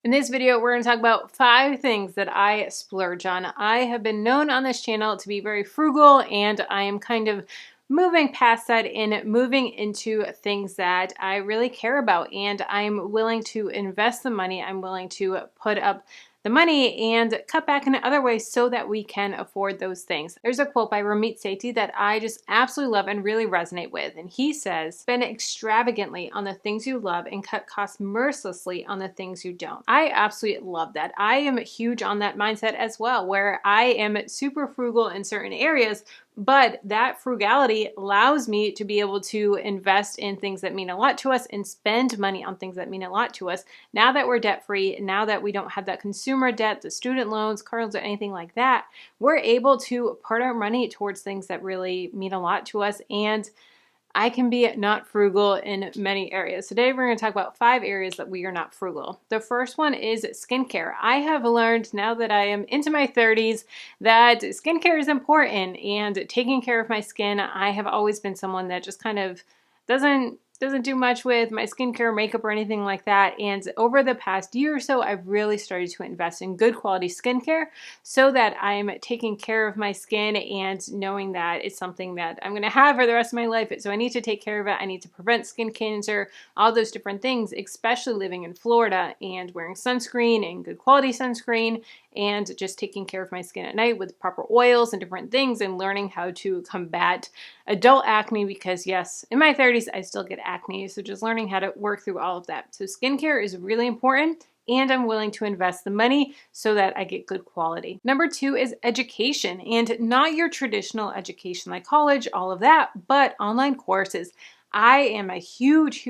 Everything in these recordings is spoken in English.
In this video, we're going to talk about 5 things that I splurge on. I have been known on this channel to be very frugal, and I am kind of moving past that and moving into things that I really care about, and I'm willing to invest the money. I'm willing to put up the money and cut back in other ways so that we can afford those things. There's a quote by Ramit Sethi that I just absolutely love and really resonate with. And he says, spend extravagantly on the things you love and cut costs mercilessly on the things you don't. I absolutely love that. I am huge on that mindset as well, where I am super frugal in certain areas, but that frugality allows me to be able to invest in things that mean a lot to us and spend money on things that mean a lot to us. Now that we're debt free, now that we don't have that consumer debt, the student loans, car loans, or anything like that, we're able to put our money towards things that really mean a lot to us. And I can be not frugal in many areas. Today, we're going to talk about 5 areas that we are not frugal. The first one is skincare. I have learned now that I am into my 30s that skincare is important, and taking care of my skin, I have always been someone that just kind of doesn't do much with my skincare, makeup, or anything like that. And over the past year or so, I've really started to invest in good quality skincare so that I'm taking care of my skin and knowing that it's something that I'm going to have for the rest of my life. So I need to take care of it. I need to prevent skin cancer, all those different things, especially living in Florida and wearing sunscreen and good quality sunscreen, and just taking care of my skin at night with proper oils and different things, and learning how to combat adult acne, because yes, in my 30s, I still get acne. So just learning how to work through all of that. So skincare is really important, and I'm willing to invest the money so that I get good quality. Number 2 is education, and not your traditional education like college, all of that, but online courses. I am a huge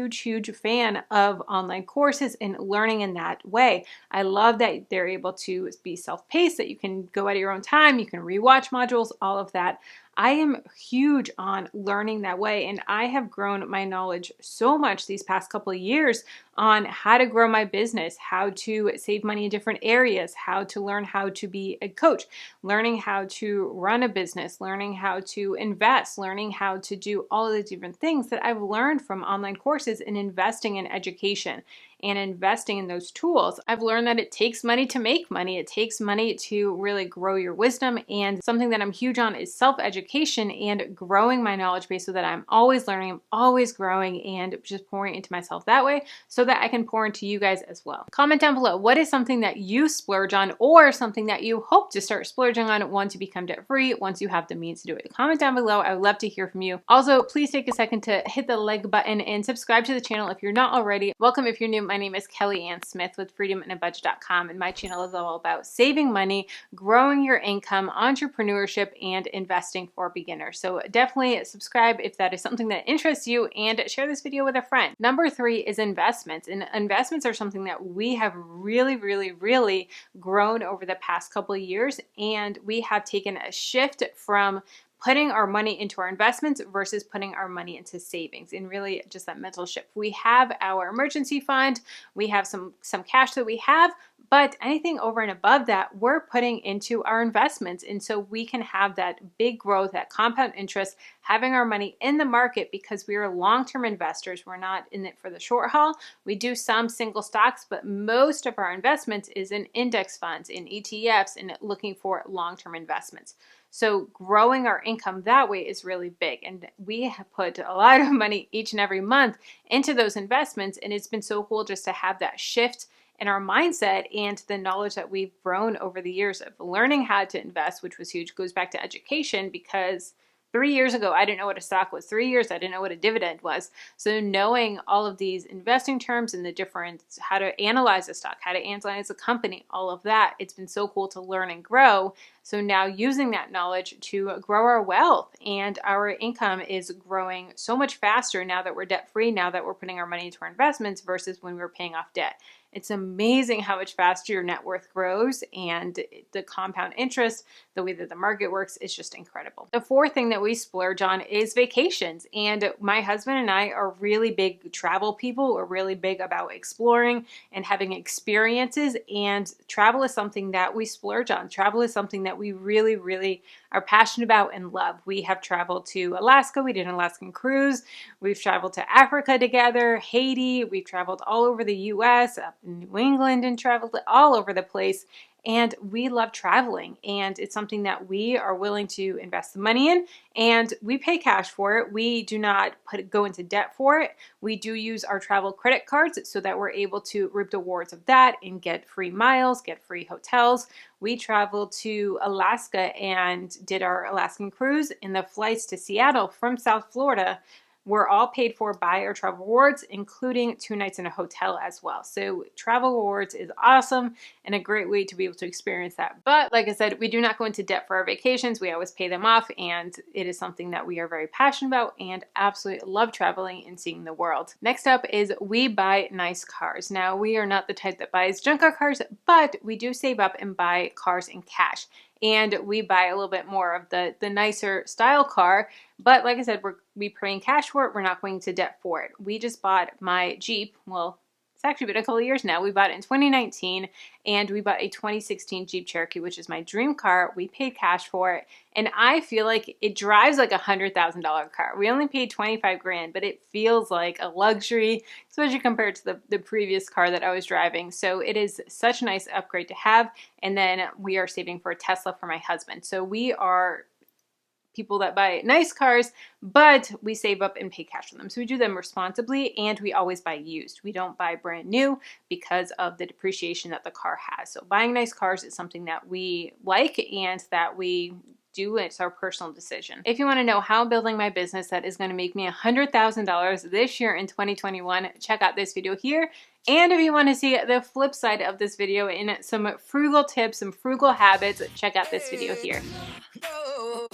fan of online courses and learning in that way. I love that they're able to be self-paced, that you can go at your own time, you can rewatch modules, all of that. I am huge on learning that way, and I have grown my knowledge so much these past couple of years on how to grow my business, how to save money in different areas, how to learn how to be a coach, learning how to run a business, learning how to invest, learning how to do all of the different things that I've learned from online courses and investing in education and investing in those tools. I've learned that it takes money to make money. It takes money to really grow your wisdom, and something that I'm huge on is self-education and growing my knowledge base so that I'm always learning, I'm always growing, and just pouring into myself that way so that I can pour into you guys as well. Comment down below, what is something that you splurge on, or something that you hope to start splurging on once you become debt-free, once you have the means to do it. Comment down below. I would love to hear from you. Also, please take a second to hit the like button and subscribe to the channel if you're not already. Welcome if you're new. My name is Kelly Ann Smith with freedomandabudget.com, and my channel is all about saving money, growing your income, entrepreneurship, and investing for beginners. So definitely subscribe if that is something that interests you, and share this video with a friend. Number 3 is investments, and investments are something that we have really grown over the past couple of years, and we have taken a shift from putting our money into our investments versus putting our money into savings, and really just that mental shift. We have our emergency fund, we have some cash that we have, but anything over and above that, we're putting into our investments. And so we can have that big growth, that compound interest, having our money in the market, because we are long-term investors. We're not in it for the short haul. We do some single stocks, but most of our investments is in index funds, in ETFs, and looking for long-term investments. So growing our income that way is really big. And we have put a lot of money each and every month into those investments. And it's been so cool just to have that shift in our mindset and the knowledge that we've grown over the years of learning how to invest, which was huge. Goes back to education, because 3 years ago, I didn't know what a stock was. 3 years, I didn't know what a dividend was. So knowing all of these investing terms and the different, how to analyze a stock, how to analyze a company, all of that, it's been so cool to learn and grow. So now using that knowledge to grow our wealth, and our income is growing so much faster now that we're debt free, now that we're putting our money into our investments versus when we were paying off debt. It's amazing how much faster your net worth grows, and the compound interest, the way that the market works, is just incredible. The 4th thing that we splurge on is vacations. And my husband and I are really big travel people. We're really big about exploring and having experiences, and travel is something that we splurge on. Travel is something that we really are passionate about and love. We have traveled to Alaska. We did an Alaskan cruise. We've traveled to Africa together, Haiti. We've traveled all over the U.S., New England and traveled all over the place. And we love traveling, and it's something that we are willing to invest the money in, and we pay cash for it. We do not go into debt for it. We do use our travel credit cards so that we're able to reap the rewards of that and get free miles, get free hotels. We traveled to Alaska and did our Alaskan cruise, and the flights to Seattle from South Florida were all paid for by our travel rewards, including 2 nights in a hotel as well. So travel rewards is awesome and a great way to be able to experience that. But like I said, we do not go into debt for our vacations. We always pay them off, and it is something that we are very passionate about and absolutely love traveling and seeing the world. Next up is we buy nice cars. Now, we are not the type that buys junk car cars, but we do save up and buy cars in cash. And we buy a little bit more of the nicer style car. But like I said, we pay in cash for it. We're not going to debt for it. We just bought my Jeep. Well, it's actually been a couple of years now. We bought it in 2019, and we bought a 2016 Jeep Cherokee, which is my dream car. We paid cash for it, and I feel like it drives like a $100,000 car. We only paid 25 grand, but it feels like a luxury, especially compared to the previous car that I was driving. So it is such a nice upgrade to have. And then we are saving for a Tesla for my husband. So we are people that buy nice cars, but we save up and pay cash for them. So we do them responsibly, and we always buy used. We don't buy brand new because of the depreciation that the car has. So buying nice cars is something that we like and that we do. It's our personal decision. If you want to know how I'm building my business that is going to make me $100,000 this year in 2021, check out this video here. And if you want to see the flip side of this video and some frugal tips, some frugal habits, check out this video here. No.